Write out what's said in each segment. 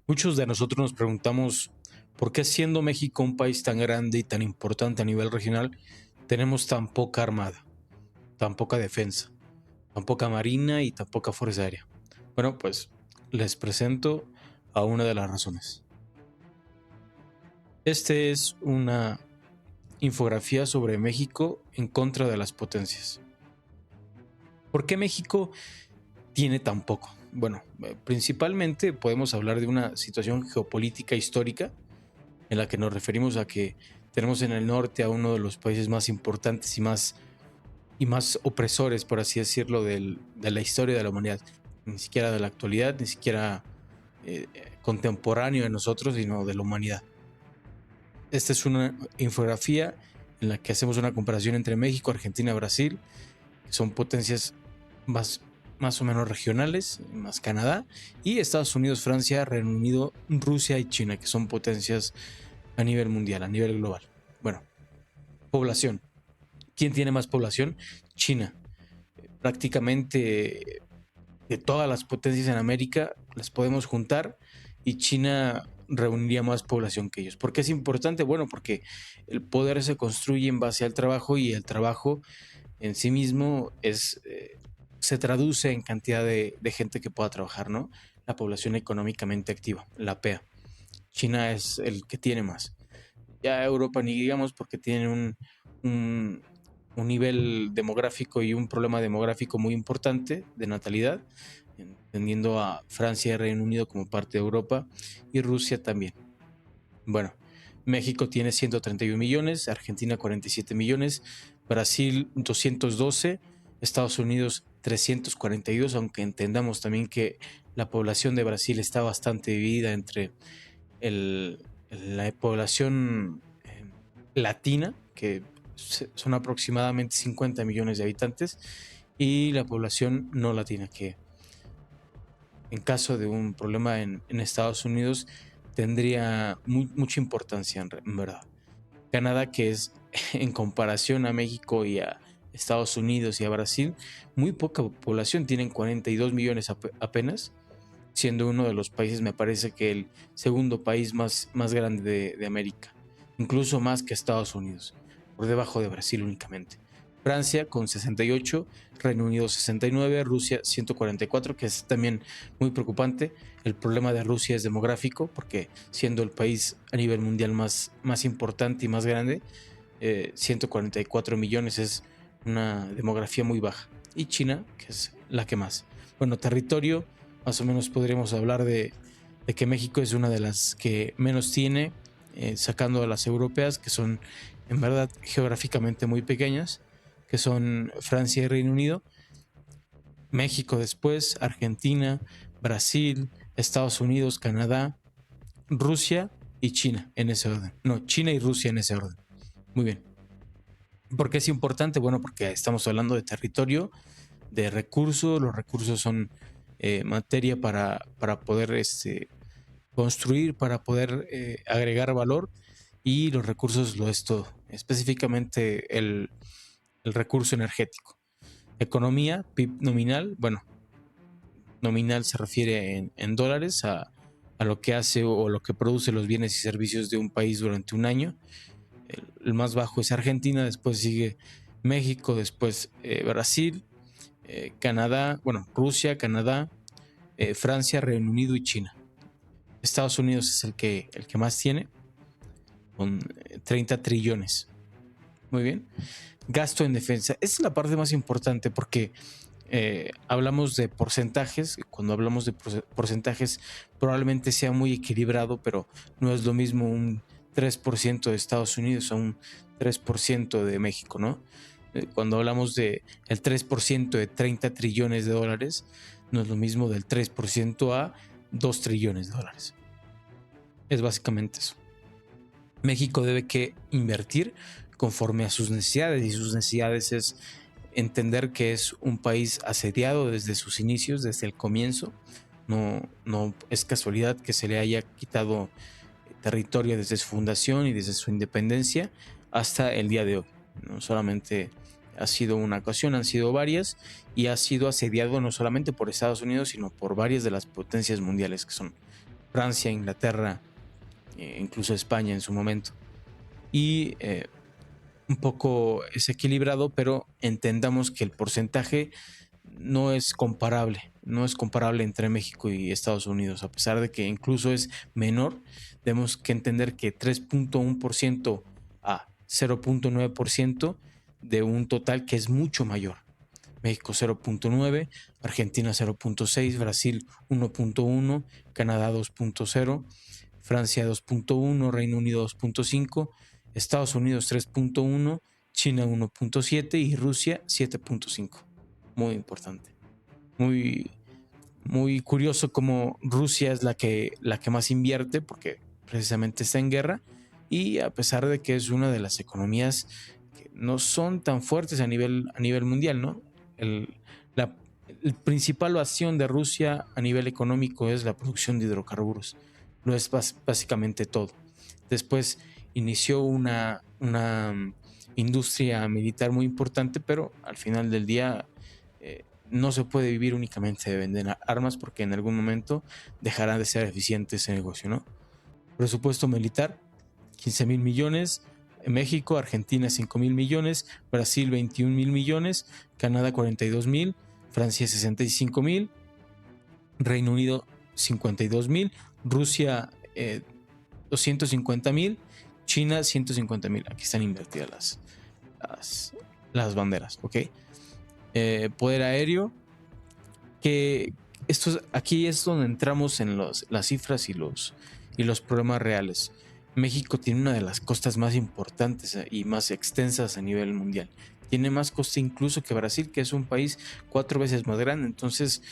Muchos de nosotros nos preguntamos por qué siendo México un país tan grande y tan importante a nivel regional, tenemos tan poca armada, tan poca defensa, tan poca marina y tan poca fuerza aérea. Bueno, pues les presento a una de las razones. Este es una infografía sobre México en contra de las potencias. ¿Por qué México tiene tan poco? Bueno, principalmente podemos hablar de una situación geopolítica histórica en la que nos referimos a que tenemos en el norte a uno de los países más importantes y más opresores, por así decirlo, de la historia de la humanidad. Ni siquiera de la actualidad, ni siquiera contemporáneo de nosotros, sino de la humanidad. Esta es una infografía en la que hacemos una comparación entre México, Argentina y Brasil, que son potencias más o menos regionales, más Canadá, y Estados Unidos, Francia, Reino Unido, Rusia y China, que son potencias a nivel mundial, a nivel global. Bueno, población. ¿Quién tiene más población? China. Prácticamente de todas las potencias en América las podemos juntar y China reuniría más población que ellos. ¿Por qué es importante? Bueno, porque el poder se construye en base al trabajo y el trabajo en sí mismo se traduce en cantidad de gente que pueda trabajar, ¿no? La población económicamente activa, la PEA. China es el que tiene más. Ya Europa ni digamos porque tienen un, un nivel demográfico y un problema demográfico muy importante de natalidad, entendiendo a Francia y Reino Unido como parte de Europa y Rusia también. Bueno, México tiene 131 millones, Argentina 47 millones, Brasil 212, Estados Unidos 342, aunque entendamos también que la población de Brasil está bastante dividida entre el, la población latina, que son aproximadamente 50 millones de habitantes, y la población no latina, que en caso de un problema en Estados Unidos tendría mucha importancia en verdad. Canadá, que es en comparación a México y a Estados Unidos y a Brasil, muy poca población, tienen 42 millones apenas, siendo uno de los países, me parece que el segundo país más grande de América, incluso más que Estados Unidos, por debajo de Brasil únicamente. Francia con 68, Reino Unido 69, Rusia 144, que es también muy preocupante. El problema de Rusia es demográfico, porque siendo el país a nivel mundial más importante y más grande, 144 millones es una demografía muy baja. Y China, que es la que más. Bueno, territorio, más o menos podríamos hablar de que México es una de las que menos tiene, sacando a las europeas, que son en verdad geográficamente muy pequeñas, que son Francia y Reino Unido. México después, Argentina, Brasil, Estados Unidos, Canadá, Rusia y China en ese orden. No, China y Rusia en ese orden. Muy bien. ¿Por qué es importante? Bueno, porque estamos hablando de territorio, de recursos. Los recursos son materia para poder construir, para poder agregar valor, y los recursos lo es todo, específicamente el recurso energético. Economía, PIB nominal, bueno, nominal se refiere en dólares a lo que hace o lo que produce los bienes y servicios de un país durante un año. El más bajo es Argentina, después sigue México, después Brasil, Canadá, bueno, Rusia, Canadá, Francia, Reino Unido y China. Estados Unidos es el que más tiene, con 30 trillones. Muy bien. Gasto en defensa. Esa es la parte más importante porque hablamos de porcentajes. Cuando hablamos de porcentajes, probablemente sea muy equilibrado, pero no es lo mismo un 3% de Estados Unidos a un 3% de México, ¿no? Cuando hablamos de el 3% de 30 trillones de dólares, no es lo mismo del 3% a 2 trillones de dólares. Es básicamente eso. México debe que invertir conforme a sus necesidades, y sus necesidades es entender que es un país asediado desde sus inicios, desde el comienzo. No es casualidad que se le haya quitado territorio desde su fundación y desde su independencia hasta el día de hoy. No solamente ha sido una ocasión, han sido varias, y ha sido asediado no solamente por Estados Unidos, sino por varias de las potencias mundiales, que son Francia, Inglaterra, incluso España en su momento. Y un poco es equilibrado, pero entendamos que el porcentaje no es comparable, no es comparable entre México y Estados Unidos, a pesar de que incluso es menor. Tenemos que entender que 3.1% a 0.9% de un total que es mucho mayor. México 0.9, Argentina 0.6, Brasil 1.1, Canadá 2.0, Francia 2.1, Reino Unido 2.5, Estados Unidos 3.1, China 1.7 y Rusia 7.5. Muy importante. Muy, muy curioso como Rusia es la que más invierte porque precisamente está en guerra, y a pesar de que es una de las economías que no son tan fuertes a nivel mundial, ¿no? El, la el principal bastión de Rusia a nivel económico es la producción de hidrocarburos. Lo es básicamente todo. Después inició una industria militar muy importante, pero al final del día no se puede vivir únicamente de vender armas, porque en algún momento dejará de ser eficiente ese negocio, ¿no? Presupuesto militar, 15,000 millones. México, Argentina 5,000 millones, Brasil 21,000 millones, Canadá 42,000, Francia 65,000, Reino Unido 52,000, Rusia 250,000, China 150,000. Aquí están invertidas las banderas, ¿ok? Poder aéreo, que aquí es donde entramos en las cifras y los problemas reales. México tiene una de las costas más importantes y más extensas a nivel mundial. Tiene más costa incluso que Brasil, que es un país 4 veces más grande. Entonces,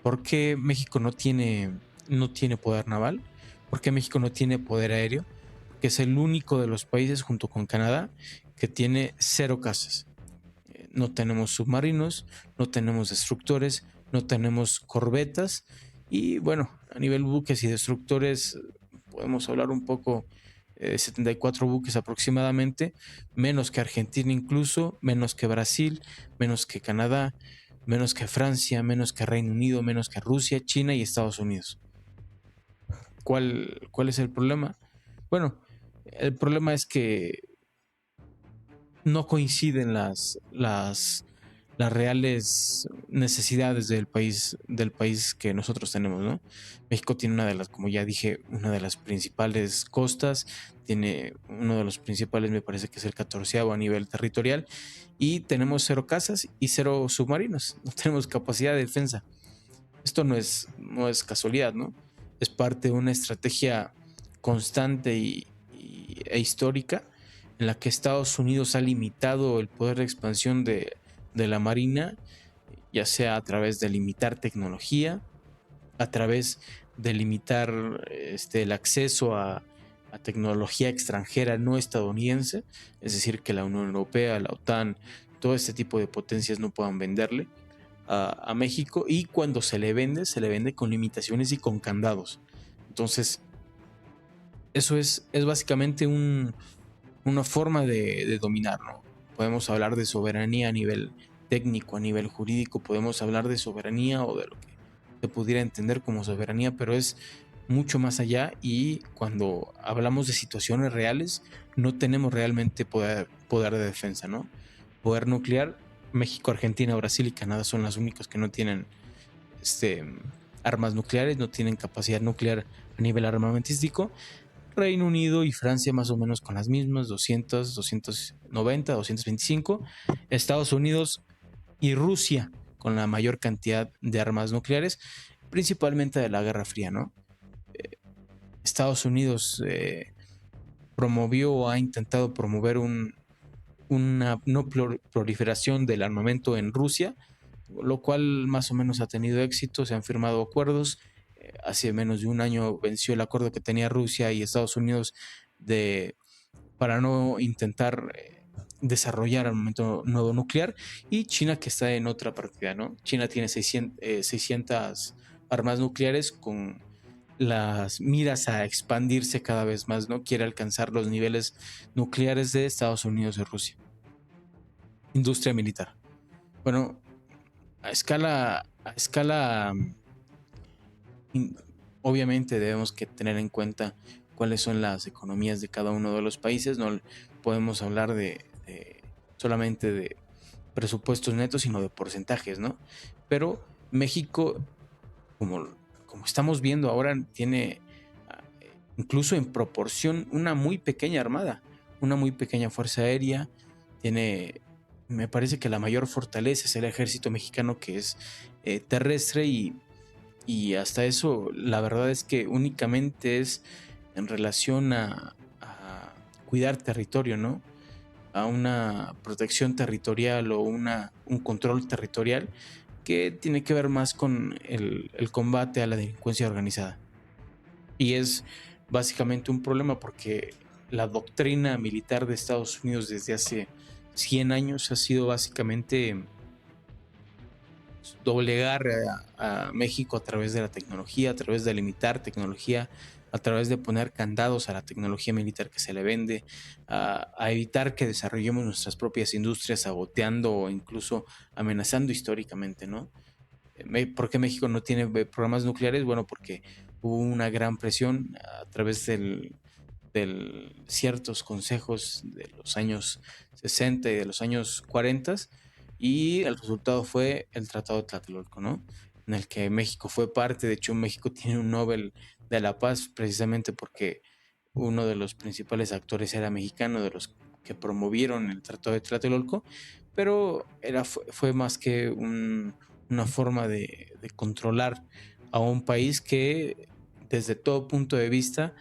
¿por qué México no tiene poder naval? ¿Por qué México no tiene poder aéreo? Que es el único de los países, junto con Canadá, que tiene 0 casas. No tenemos submarinos, no tenemos destructores, no tenemos corbetas, y bueno, a nivel buques y destructores podemos hablar un poco de 74 buques aproximadamente, menos que Argentina incluso, menos que Brasil, menos que Canadá, menos que Francia, menos que Reino Unido, menos que Rusia, China y Estados Unidos. ¿Cuál es el problema? Bueno, el problema es que no coinciden las reales necesidades del país que nosotros tenemos, ¿no? México tiene una de las, como ya dije, una de las principales costas, tiene uno de los principales, me parece que es el 14º a nivel territorial, y tenemos 0 casas y 0 submarinos, no tenemos capacidad de defensa. Esto no es casualidad, ¿no? Es parte de una estrategia constante e histórica, en la que Estados Unidos ha limitado el poder de expansión de la Marina, ya sea a través de limitar tecnología, a través de limitar el acceso a tecnología extranjera no estadounidense, es decir, que la Unión Europea, la OTAN, todo este tipo de potencias no puedan venderle a México, y cuando se le vende con limitaciones y con candados. Entonces, eso es básicamente una forma de dominar, ¿no? Podemos hablar de soberanía a nivel técnico, a nivel jurídico, podemos hablar de soberanía o de lo que se pudiera entender como soberanía, pero es mucho más allá, y cuando hablamos de situaciones reales, no tenemos realmente poder de defensa, ¿no? Poder nuclear, México, Argentina, Brasil y Canadá son las únicas que no tienen armas nucleares, no tienen capacidad nuclear a nivel armamentístico. Reino Unido y Francia más o menos con las mismas, 200, 290, 225. Estados Unidos y Rusia con la mayor cantidad de armas nucleares, principalmente de la Guerra Fría, ¿no? Estados Unidos promovió o ha intentado promover una no proliferación del armamento en Rusia, lo cual más o menos ha tenido éxito. Se han firmado acuerdos. Hace menos de un año venció el acuerdo que tenía Rusia y Estados Unidos para no intentar desarrollar armamento nuevo nuclear, y China, que está en otra partida, ¿no? China tiene 600 armas nucleares, con las miras a expandirse cada vez más, ¿no? Quiere alcanzar los niveles nucleares de Estados Unidos y Rusia. Industria militar. Bueno, a escala Obviamente debemos que tener en cuenta cuáles son las economías de cada uno de los países. No podemos hablar solamente de presupuestos netos, sino de porcentajes, ¿no? Pero México, como, como estamos viendo ahora, tiene ah, incluso en proporción una muy pequeña armada, una muy pequeña fuerza aérea. Tiene, me parece que la mayor fortaleza es el ejército mexicano, que es terrestre, y hasta eso la verdad es que únicamente es en relación a cuidar territorio, ¿no? A una protección territorial o un control territorial que tiene que ver más con el combate a la delincuencia organizada. Y es básicamente un problema porque la doctrina militar de Estados Unidos desde hace 100 años ha sido básicamente doblegar a México a través de la tecnología, a través de limitar tecnología, a través de poner candados a la tecnología militar que se le vende, a evitar que desarrollemos nuestras propias industrias, saboteando o incluso amenazando históricamente, ¿no? ¿Por qué México no tiene programas nucleares? Bueno, porque hubo una gran presión a través de ciertos consejos de los años 60 y de los años 40, y el resultado fue el Tratado de Tlatelolco, ¿no? En el que México fue parte. De hecho, México tiene un Nobel de la Paz precisamente porque uno de los principales actores era mexicano, de los que promovieron el Tratado de Tlatelolco, pero fue más que una forma de controlar a un país que desde todo punto de vista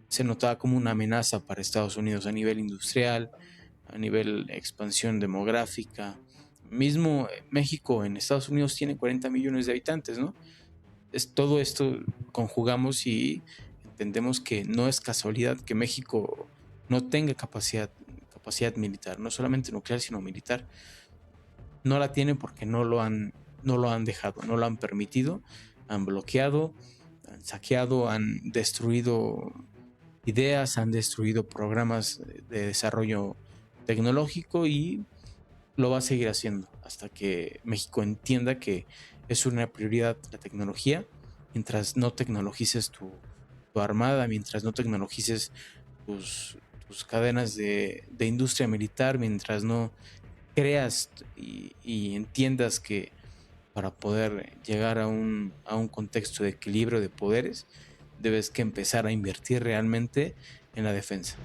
se notaba como una amenaza para Estados Unidos a nivel industrial, a nivel expansión demográfica. Mismo México en Estados Unidos tiene 40 millones de habitantes, ¿no? Todo esto conjugamos y entendemos que no es casualidad que México no tenga capacidad militar, no solamente nuclear, sino militar. No la tiene porque no lo han dejado, no lo han permitido, han bloqueado, han saqueado, han destruido ideas, han destruido programas de desarrollo tecnológico, y lo va a seguir haciendo hasta que México entienda que es una prioridad la tecnología. Mientras no tecnologices tu armada, mientras no tecnologices tus, tus cadenas de industria militar, mientras no creas y entiendas que para poder llegar a un contexto de equilibrio de poderes, debes que empezar a invertir realmente en la defensa.